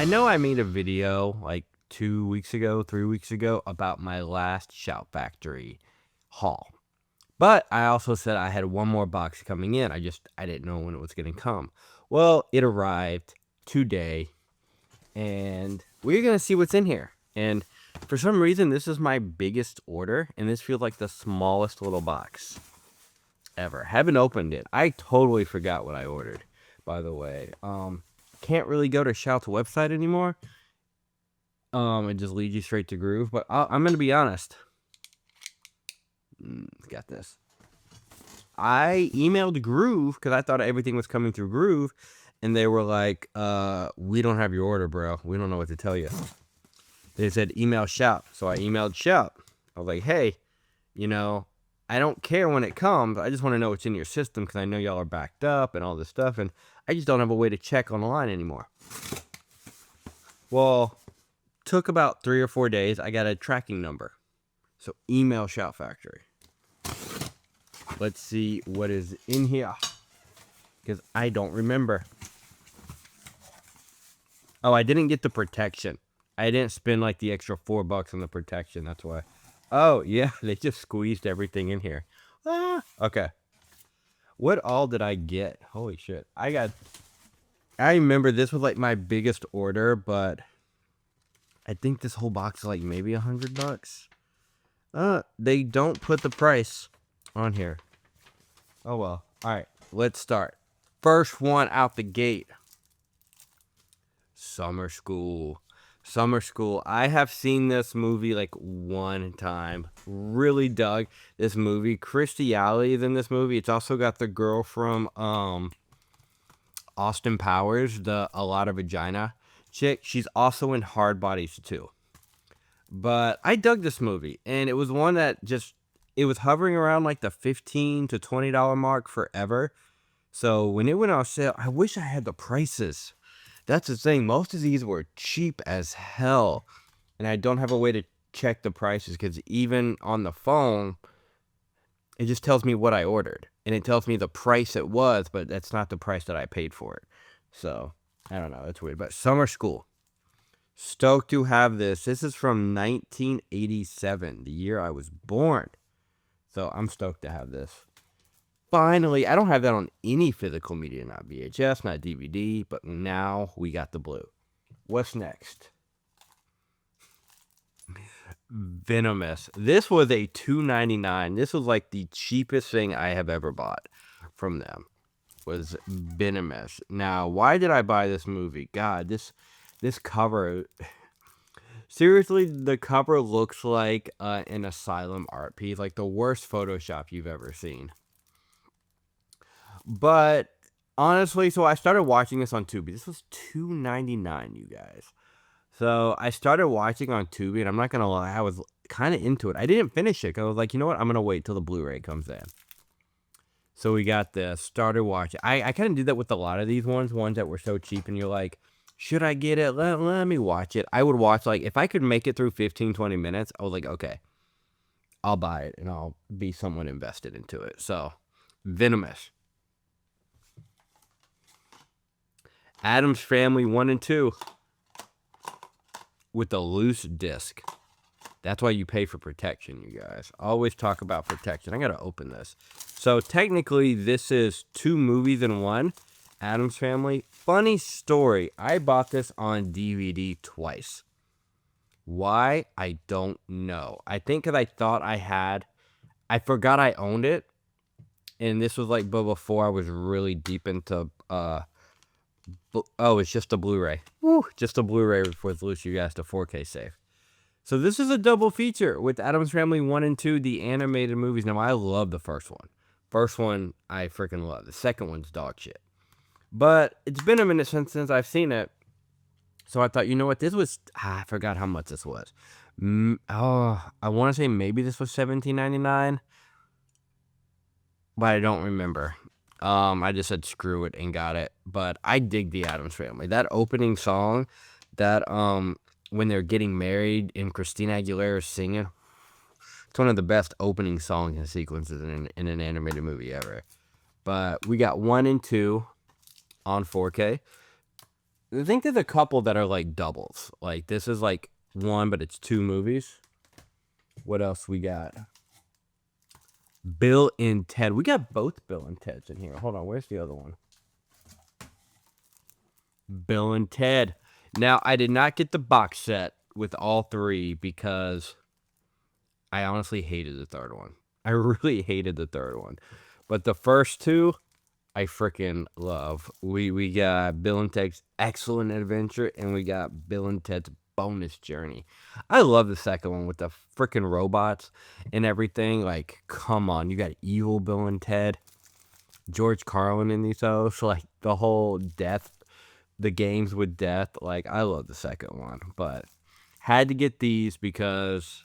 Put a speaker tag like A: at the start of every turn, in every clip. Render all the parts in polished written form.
A: know I made a video like 2 weeks ago, 3 weeks ago about my last Shout Factory haul. But I also said I had one more box coming in. I didn't know when it was going to come. Well, it arrived today, and we're going to see what's in here. And for some reason, this is my biggest order, and this feels like the smallest little box ever. Haven't opened it. I totally forgot what I ordered, by the way. Can't really go to Shout's website anymore. It just leads you straight to Groove. But I'm going to be honest. Got this. I emailed Groove because I thought everything was coming through Groove, and they were like, we don't have your order, bro. We don't know what to tell you. They said email Shout. So I emailed Shout. I was like, hey, I don't care when it comes. I just want to know what's in your system because I know y'all are backed up and all this stuff, and I just don't have a way to check online anymore. Well, took about 3 or 4 days. I got a tracking number. So email Shout Factory. Let's see what is in here because I don't remember. Oh, I didn't get the protection. I didn't spend like the extra $4 on the protection. That's why. Oh, yeah. They just squeezed everything in here. Okay. What all did I get? Holy shit. I remember this was like my biggest order, but I think this whole box is like maybe $100. They don't put the price on here. Oh, well. All right. Let's start. First one out the gate. Summer School. Summer School. I have seen this movie like one time. Really dug this movie. Kirstie Alley is in this movie. It's also got the girl from Austin Powers, the A Lot of Vagina chick. She's also in Hard Bodies 2. But I dug this movie, and it was one that it was hovering around like the $15 to $20 mark forever. So when it went on sale, I wish I had the prices. That's the thing. Most of these were cheap as hell. And I don't have a way to check the prices because even on the phone, it just tells me what I ordered. And it tells me the price it was, but that's not the price that I paid for it. So, I don't know. It's weird. But Summer School. Stoked to have this. This is from 1987, the year I was born. So, I'm stoked to have this. Finally, I don't have that on any physical media, not VHS, not DVD, but now we got the blue. What's next? Venomous. This was a $2.99. This was like the cheapest thing I have ever bought from them. Was Venomous. Now, why did I buy this movie? God, this cover. Seriously, the cover looks like an asylum art piece, like the worst Photoshop you've ever seen. But honestly, so I started watching this on Tubi. This was $2.99, you guys. So I started watching on Tubi, and I'm not going to lie, I was kind of into it. I didn't finish it because I was like, you know what? I'm going to wait till the Blu-ray comes in. So we got this, started watching. I kind of did that with a lot of these ones that were so cheap, and you're like, should I get it? Let me watch it. I would watch, like, if I could make it through 15, 20 minutes, I was like, okay, I'll buy it, and I'll be somewhat invested into it. So, Venomous. Addams Family 1 and 2 with a loose disc. That's why you pay for protection, you guys. Always talk about protection. I got to open this. So technically, this is 2 movies in one. Addams Family. Funny story. I bought this on DVD twice. Why? I don't know. I think because I thought I forgot I owned it. And this was like before I was really deep into it's just a Blu-ray. Woo, just a Blu-ray with Lucy guys to 4K save. So this is a double feature with Addams Family 1 and 2, the animated movies. Now, I love the first one. First one, I freaking love. The second one's dog shit. But it's been a minute since I've seen it. So I thought, you know what? This was... I forgot how much this was. I want to say maybe this was $17.99. But I don't remember. I just said screw it and got it. But I dig the Addams Family. That opening song, that when they're getting married and Christina Aguilera is singing, it's one of the best opening songs and sequences in an animated movie ever. But we got 1 and 2 on 4K. I think there's a couple that are like doubles. Like this is like one, but it's two movies. What else we got? Bill and Ted. We got both Bill and Ted's in here. Hold on, where's the other one? Bill and Ted. Now, I did not get the box set with all three because I honestly hated the third one. I really hated the third one. But the first two, I freaking love. We got Bill and Ted's Excellent Adventure, and we got Bill and Ted's Bonus Journey. I love the second one with the freaking robots and everything. Like, come on, you got evil Bill and Ted, George Carlin in these shows, like the whole death, the games with death. Like, I love the second one, but had to get these because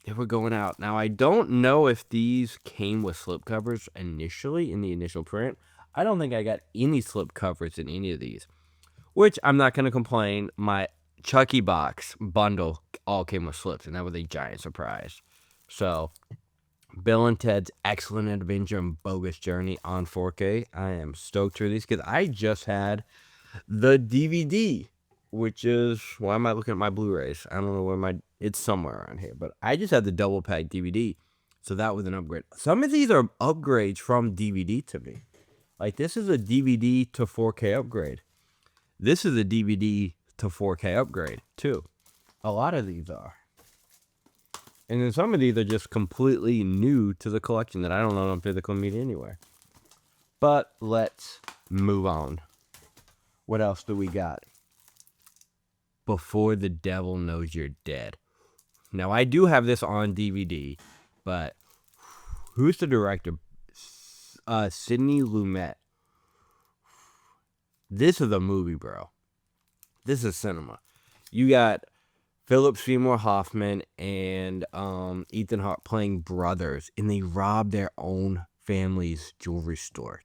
A: they were going out. Now, I don't know if these came with slipcovers initially in the initial print. I don't think I got any slipcovers in any of these, which I'm not going to complain. My Chucky box bundle all came with slips, and that was a giant surprise. So, Bill and Ted's Excellent Adventure and Bogus Journey on 4K. I am stoked for these because I just had the DVD, which is, why am I looking at my Blu-rays? I don't know where it's somewhere around here, but I just had the double pack DVD, so that was an upgrade. Some of these are upgrades from DVD to me. Like, this is a DVD to 4K upgrade. This is a DVD to 4K upgrade, too. A lot of these are. And then some of these are just completely new to the collection that I don't know on physical media anywhere. But let's move on. What else do we got? Before the Devil Knows You're Dead. Now, I do have this on DVD, but who's the director? Sidney Lumet. This is a movie, bro. This is cinema. You got Philip Seymour Hoffman and Ethan Hawke playing brothers, and they rob their own family's jewelry store.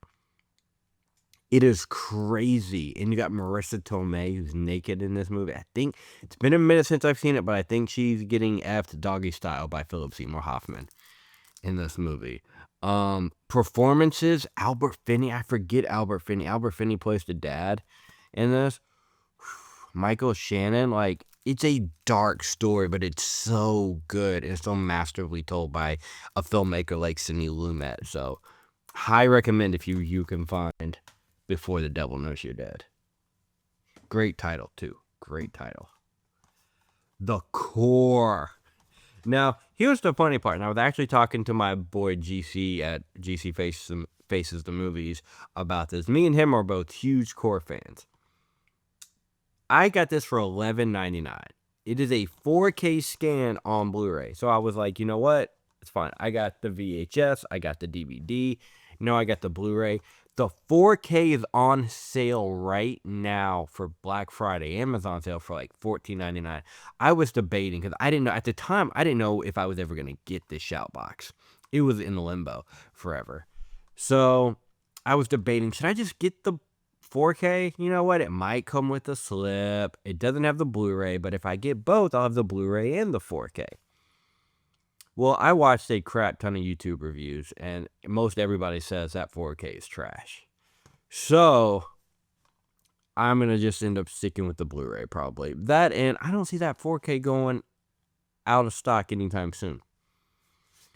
A: It is crazy. And you got Marissa Tomei, who's naked in this movie. I think it's been a minute since I've seen it, but I think she's getting effed doggy style by Philip Seymour Hoffman in this movie. Performances, Albert Finney. I forget Albert Finney. Albert Finney plays the dad in this. Michael Shannon, like, it's a dark story, but it's so good and so masterfully told by a filmmaker like Sidney Lumet. So, high recommend if you can find Before the Devil Knows You're Dead. Great title, too. Great title. The Core. Now, here's the funny part. And I was actually talking to my boy GC at GC Faces the Movies about this. Me and him are both huge Core fans. I got this for $11.99. It is a 4K scan on Blu-ray. So I was like, you know what? It's fine. I got the VHS. I got the DVD. No, I got the Blu-ray. The 4K is on sale right now for Black Friday. Amazon sale for like $14.99. I was debating because I didn't know. At the time, I didn't know if I was ever going to get this shout box. It was in limbo forever. So I was debating, should I just get the 4K? You know what? It might come with a slip. It doesn't have the Blu-ray, but if I get both, I'll have the Blu-ray and the 4K. Well, I watched a crap ton of YouTube reviews, and most everybody says that 4K is trash. So, I'm going to just end up sticking with the Blu-ray probably. That, and I don't see that 4K going out of stock anytime soon.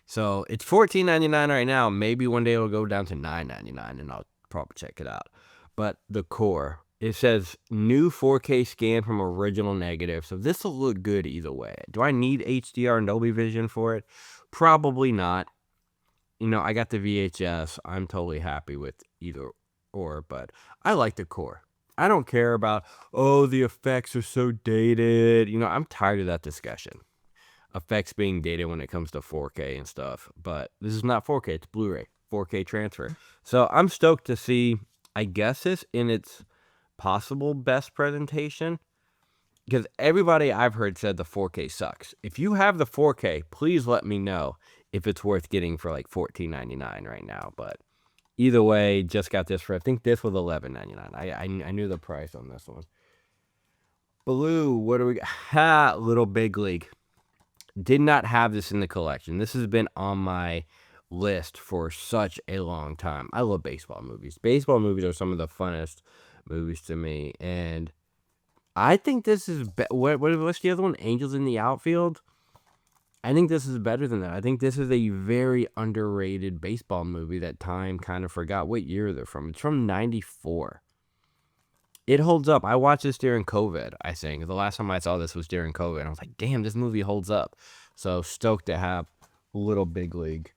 A: So, it's $14.99 right now. Maybe one day it'll go down to $9.99, and I'll probably check it out. But the Core, it says new 4K scan from original negative. So this will look good either way. Do I need HDR Dolby Vision for it? Probably not. You know, I got the VHS. I'm totally happy with either or, but I like the Core. I don't care about, oh, the effects are so dated. You know, I'm tired of that discussion. Effects being dated when it comes to 4K and stuff. But this is not 4K. It's Blu-ray. 4K transfer. So I'm stoked to see, I guess, this in its possible best presentation, because everybody I've heard said the 4K sucks. If you have the 4K, please let me know if it's worth getting for like $14.99 right now. But either way, just got this for, I think this was $11.99. I knew the price on this one. Blue, what do we got? Ha, Little Big League. Did not have this in the collection. This has been on my list for such a long time. I love baseball movies. Baseball movies are some of the funnest movies to me, and I think this is what's the other one? Angels in the Outfield. I think this is better than that. I think this is a very underrated baseball movie that time kind of forgot. What year they're from? It's from '94. It holds up. I watched this during COVID, I think. The last time I saw this was during COVID. And I was like, damn, this movie holds up. So stoked to have Little Big League.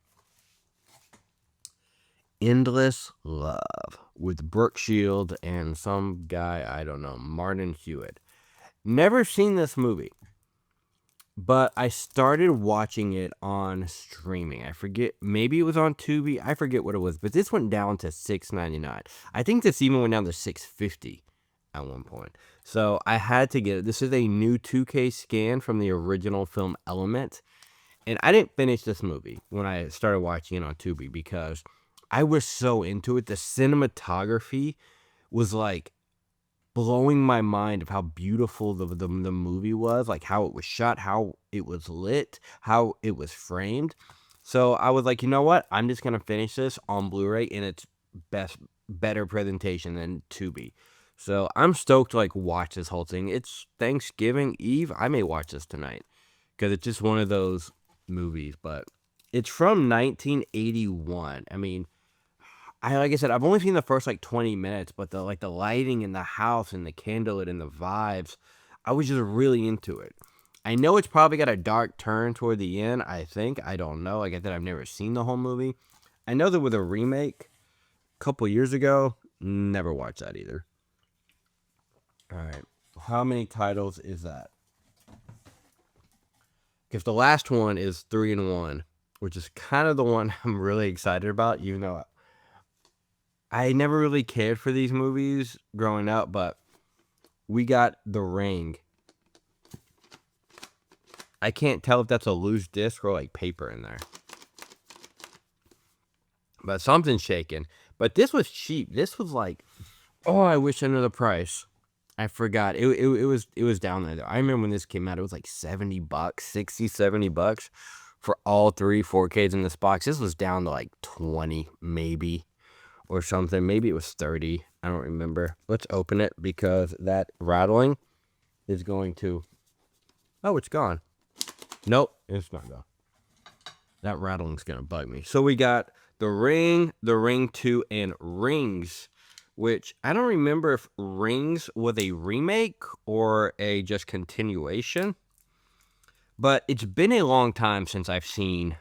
A: Endless Love with Brooke Shield and some guy, I don't know, Martin Hewitt. Never seen this movie, but I started watching it on streaming. I forget, maybe it was on Tubi. I forget what it was, but this went down to $6.99. I think this even went down to $6.50 at one point. So I had to get it. This is a new 2K scan from the original film Element. And I didn't finish this movie when I started watching it on Tubi because I was so into it. The cinematography was like blowing my mind of how beautiful the movie was, like how it was shot, how it was lit, how it was framed. So I was like, you know what? I'm just going to finish this on Blu-ray in its better presentation than Tubi. So I'm stoked to like watch this whole thing. It's Thanksgiving Eve. I may watch this tonight because it's just one of those movies, but it's from 1981. I mean, like I said, I've only seen the first like 20 minutes, but the lighting in the house and the candlelit and the vibes, I was just really into it. I know it's probably got a dark turn toward the end, I think. I don't know. Like I said, I've never seen the whole movie. I know there was a remake a couple years ago. Never watched that either. All right. How many titles is that? Because the last one is 3-in-1, which is kind of the one I'm really excited about, even though I never really cared for these movies growing up, but we got The Ring. I can't tell if that's a loose disc or like paper in there. But something's shaking. But this was cheap. This was like, oh, I wish I knew the price. I forgot. It was down there. I remember when this came out, it was like $70, $60, $70 for all 3 4Ks in this box. This was down to like 20 maybe or something. Maybe it was 30. I don't remember. Let's open it because that rattling is going to... Oh, it's gone. Nope, it's not gone. That rattling's going to bug me. So we got The Ring, The Ring 2, and Rings, which I don't remember if Rings was a remake or a just continuation. But it's been a long time since I've seen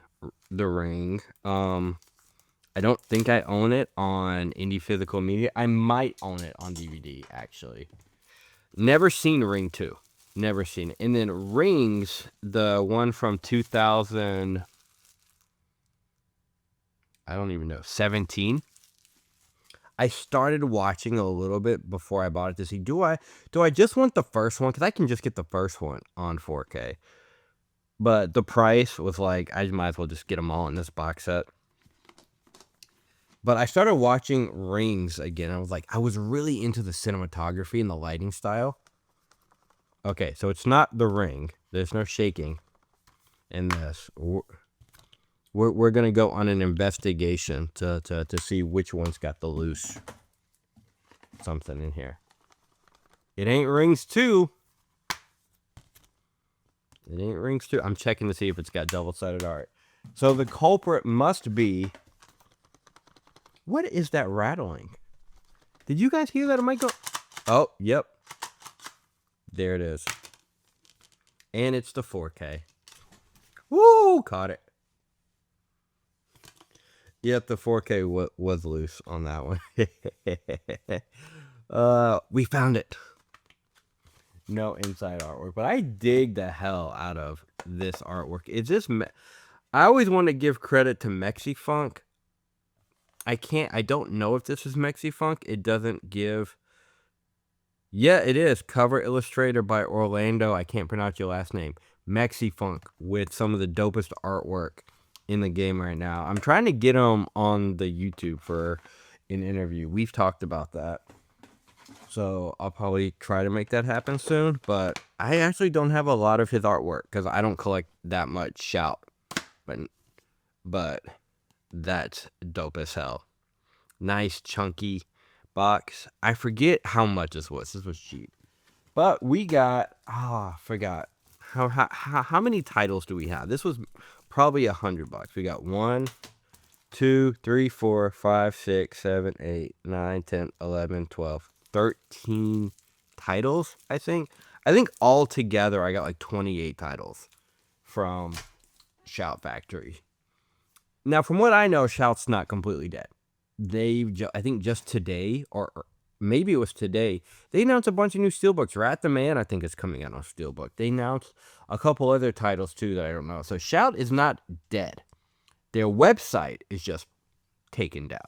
A: The Ring. I don't think I own it on any physical media. I might own it on DVD, actually. Never seen Ring 2. Never seen it. And then Rings, the one from 2000... I don't even know, 17. I started watching a little bit before I bought it to see, do I just want the first one? Because I can just get the first one on 4K. But the price was like, I might as well just get them all in this box set. But I started watching Rings again. I was like, I was really into the cinematography and the lighting style. Okay, so it's not The Ring. There's no shaking in this. We're going to go on an investigation to see which one's got the loose something in here. It ain't Rings 2. It ain't Rings 2. I'm checking to see if it's got double-sided art. So the culprit must be... What is that rattling? Did you guys hear that? It might go... Oh, yep. There it is. And it's the 4K. Woo! Caught it. Yep, the 4K was loose on that one. We found it. No inside artwork. But I dig the hell out of this artwork. It's just... I always want to give credit to Mexifunk. I don't know if this is Mexifunk. It doesn't give... Yeah, it is. Cover illustrator by Orlando. I can't pronounce your last name. Mexifunk with some of the dopest artwork in the game right now. I'm trying to get him on the YouTube for an interview. We've talked about that. So I'll probably try to make that happen soon. But I actually don't have a lot of his artwork because I don't collect that much Shout. But that's dope as hell. Nice, chunky box. I forget how much this was. This was cheap. But we got, I forgot. How many titles do we have? This was probably $100. We got 1, 2, 3, 4, 5, 6, 7, 8, 9, 10, 11, 12, 13 titles, I think. I think all together I got like 28 titles from Shout Factory. Now, from what I know, Shout's not completely dead. I think just today, or maybe it was today, they announced a bunch of new steelbooks. Rat the Man, I think, is coming out on steelbook. They announced a couple other titles too that I don't know. So Shout is not dead. Their website is just taken down.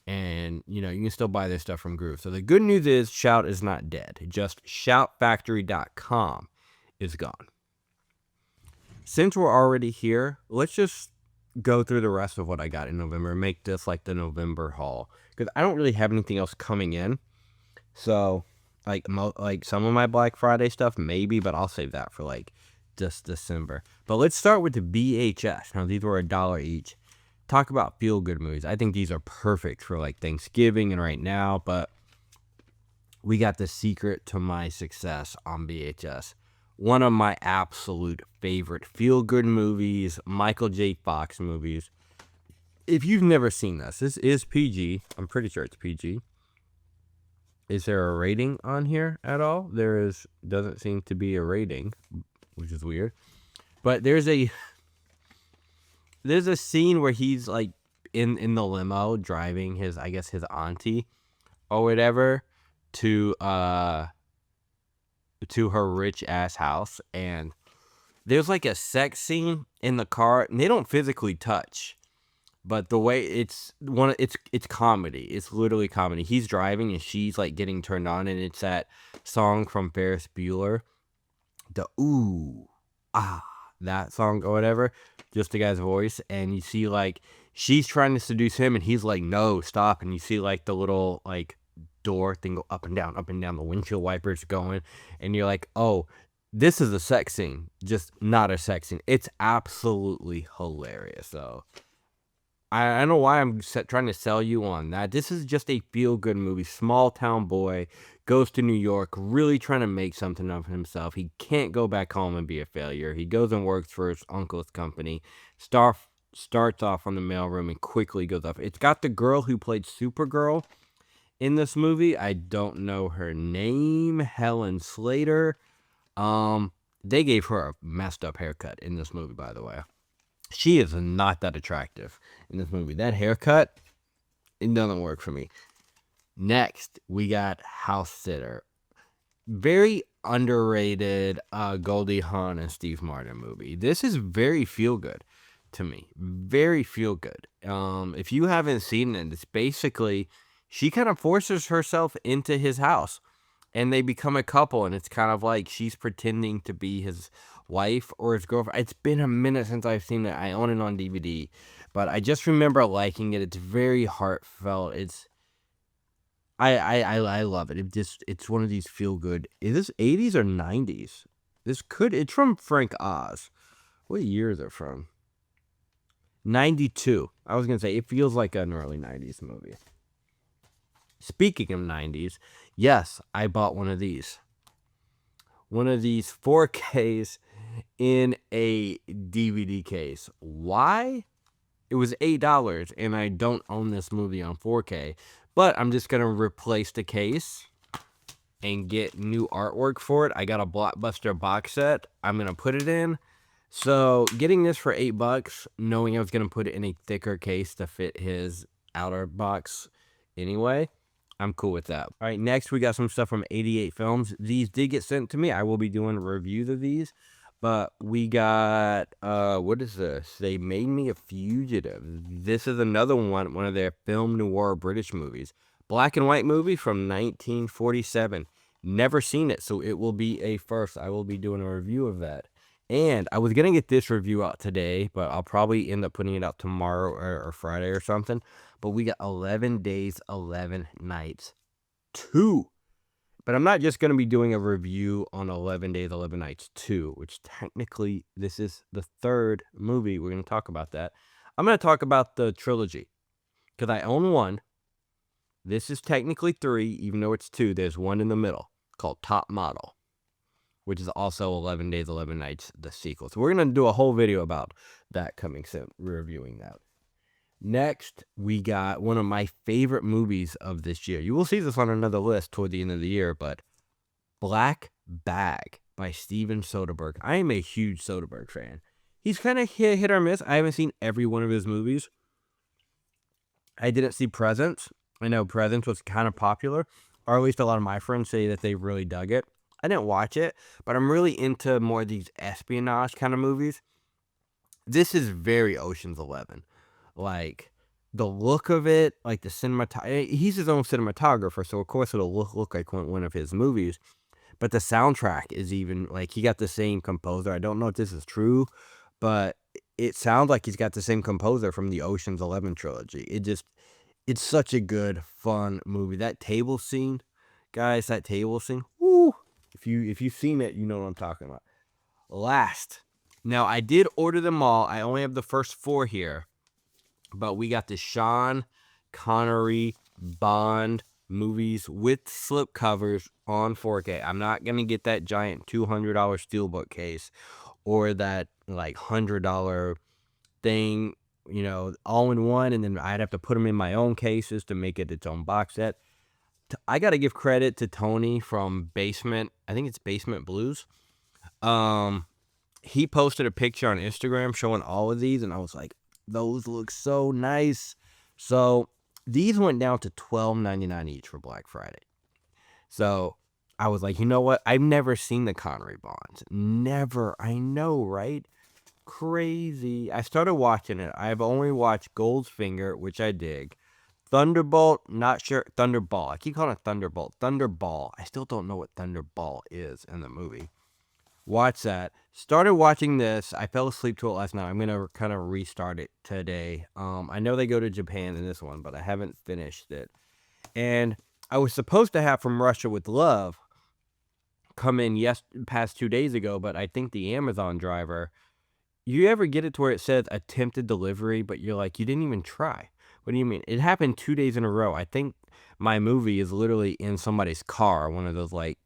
A: And, you can still buy their stuff from Groove. So the good news is Shout is not dead. Just shoutfactory.com is gone. Since we're already here, let's just go through the rest of what I got in November and make this like the November haul. Because I don't really have anything else coming in. So, like some of my Black Friday stuff, maybe, but I'll save that for like just December. But let's start with the BHS. Now, these were $1 each. Talk about feel-good movies. I think these are perfect for like Thanksgiving and right now, but we got The Secret to My Success on VHS. One of my absolute favorite feel-good movies, Michael J. Fox movies. If you've never seen this is PG. I'm pretty sure it's PG. Is there a rating on here at all? Doesn't seem to be a rating, which is weird. But there's a scene where he's like in the limo driving his auntie or whatever to her rich ass house, and there's like a sex scene in the car, and they don't physically touch, but the way it's comedy. It's literally comedy. He's driving and she's like getting turned on, and it's that song from Ferris Bueller, the ooh ah, that song or whatever, just the guy's voice, and you see like she's trying to seduce him and he's like, no, stop, and you see like the little like door thing go up and down, the windshield wipers going, and you're like, oh, this is a sex scene, just not a sex scene. It's absolutely hilarious. So I don't know why I'm trying to sell you on that. This is just a feel-good movie. Small town boy goes to New York, really trying to make something of himself. He can't go back home and be a failure. He goes and works for his uncle's company. Starts off on the mailroom and quickly goes up. It's got the girl who played Supergirl in this movie. I don't know her name. Helen Slater. They gave her a messed up haircut in this movie, by the way. She is not that attractive in this movie. That haircut, it doesn't work for me. Next, we got House Sitter. Very underrated Goldie Hawn and Steve Martin movie. This is very feel-good to me. Very feel-good. If you haven't seen it, it's basically she kind of forces herself into his house, and they become a couple, and it's kind of like she's pretending to be his wife or his girlfriend. It's been a minute since I've seen it. I own it on DVD, but I just remember liking it. It's very heartfelt. I love it. It's one of these feel good. Is this 80s or 90s? It's from Frank Oz. What year is it from? 92. I was gonna say it feels like an early 90s movie. Speaking of 90s, yes, I bought one of these. One of these 4Ks in a DVD case. Why? It was $8, and I don't own this movie on 4K. But I'm just going to replace the case and get new artwork for it. I got a Blockbuster box set. I'm going to put it in. So getting this for $8, knowing I was going to put it in a thicker case to fit his outer box anyway, I'm cool with that. All right, next we got some stuff from 88 Films. These did get sent to me. I will be doing reviews of these. But we got, what is this? They Made Me a Fugitive. This is another one of their film noir British movies. Black and white movie from 1947. Never seen it, so it will be a first. I will be doing a review of that. And I was going to get this review out today, but I'll probably end up putting it out tomorrow or Friday or something. But we got 11 Days, 11 Nights 2. But I'm not just going to be doing a review on 11 Days, 11 Nights 2, which technically this is the third movie. We're going to talk about that. I'm going to talk about the trilogy because I own one. This is technically 3, even though it's 2. There's one in the middle called Top Model, which is also 11 Days, 11 Nights, the sequel. So we're going to do a whole video about that coming soon, reviewing that. Next, we got one of my favorite movies of this year. You will see this on another list toward the end of the year, but Black Bag by Steven Soderbergh. I am a huge Soderbergh fan. He's kind of hit or miss. I haven't seen every one of his movies. I didn't see Presents. I know Presents was kind of popular, or at least a lot of my friends say that they really dug it. I didn't watch it, but I'm really into more of these espionage kind of movies. This is very Ocean's 11. Like, the look of it, like the cinematography. He's his own cinematographer, so of course it'll look like one of his movies. But the soundtrack is even, like, he got the same composer. I don't know if this is true, but it sounds like he's got the same composer from the Ocean's 11 trilogy. It's such a good, fun movie. That table scene, guys, woo! If you've seen it, you know what I'm talking about. Last. Now, I did order them all. I only have the first 4 here. But we got the Sean Connery Bond movies with slipcovers on 4K. I'm not going to get that giant $200 steelbook case or that like $100 thing, you know, all in one. And then I'd have to put them in my own cases to make it its own box set. I got to give credit to Tony from Basement. I think it's Basement Blues. He posted a picture on Instagram showing all of these. And I was like, those look so nice. So these went down to $12.99 each for Black Friday. So I was like, you know what? I've never seen the Connery Bonds. Never. I know, right? Crazy. I started watching it. I've only watched Goldfinger, which I dig. Thunderbolt, not sure. Thunderball. I keep calling it Thunderbolt. Thunderball. I still don't know what Thunderball is in the movie. Watch that. Started watching this. I fell asleep to it last night. I'm going to kind of restart it today. I know they go to Japan in this one, but I haven't finished it. And I was supposed to have From Russia with Love come in past 2 days ago, but I think the Amazon driver, you ever get it to where it says attempted delivery, but you're like, you didn't even try? What do you mean? It happened 2 days in a row. I think my movie is literally in somebody's car, one of those like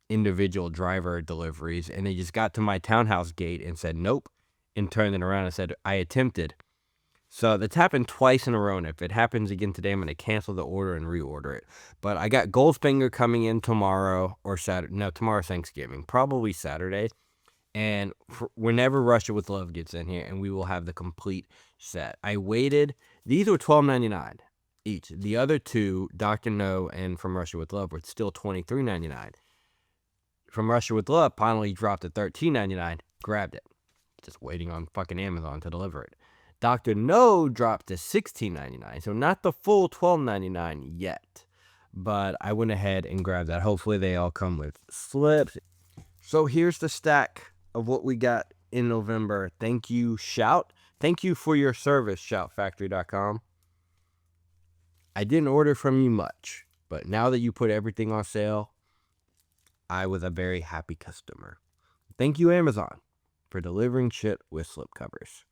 A: individual driver deliveries, and they just got to my townhouse gate and said nope, and turned it around and said I attempted. So that's happened twice in a row, and if it happens again today, I'm going to cancel the order and reorder it. But I got Goldfinger coming in tomorrow or Saturday. No, tomorrow's Thanksgiving, probably Saturday. And whenever Russia with Love gets in here, and we will have the complete set. I waited. These were $12.99 each. The other two, Dr. No and From Russia with Love, were still $23.99. From Russia with Love finally dropped to $13.99. Grabbed it. Just waiting on fucking Amazon to deliver it. Dr. No dropped to $16.99. So not the full $12.99 yet. But I went ahead and grabbed that. Hopefully they all come with slips. So here's the stack of what we got in November. Thank you, Shout. Thank you for your service, shoutfactory.com. I didn't order from you much, but now that you put everything on sale, I was a very happy customer. Thank you, Amazon, for delivering shit with slipcovers.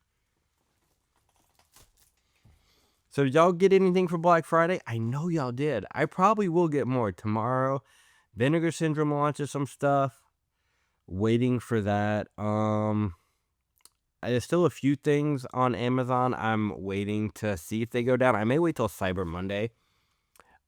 A: So did y'all get anything for Black Friday? I know y'all did. I probably will get more tomorrow. Vinegar Syndrome launches some stuff. Waiting for that. There's still a few things on Amazon I'm waiting to see if they go down. I may wait till Cyber Monday.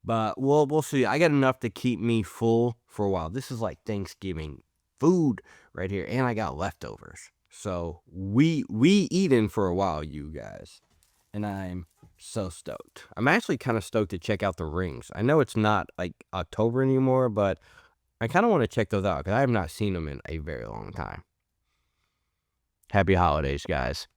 A: But we'll see. I got enough to keep me full for a while. This is like Thanksgiving food right here. And I got leftovers. So we eating for a while, you guys. And I'm so stoked. I'm actually kind of stoked to check out the rings. I know it's not like October anymore, but I kind of want to check those out because I have not seen them in a very long time. Happy holidays, guys.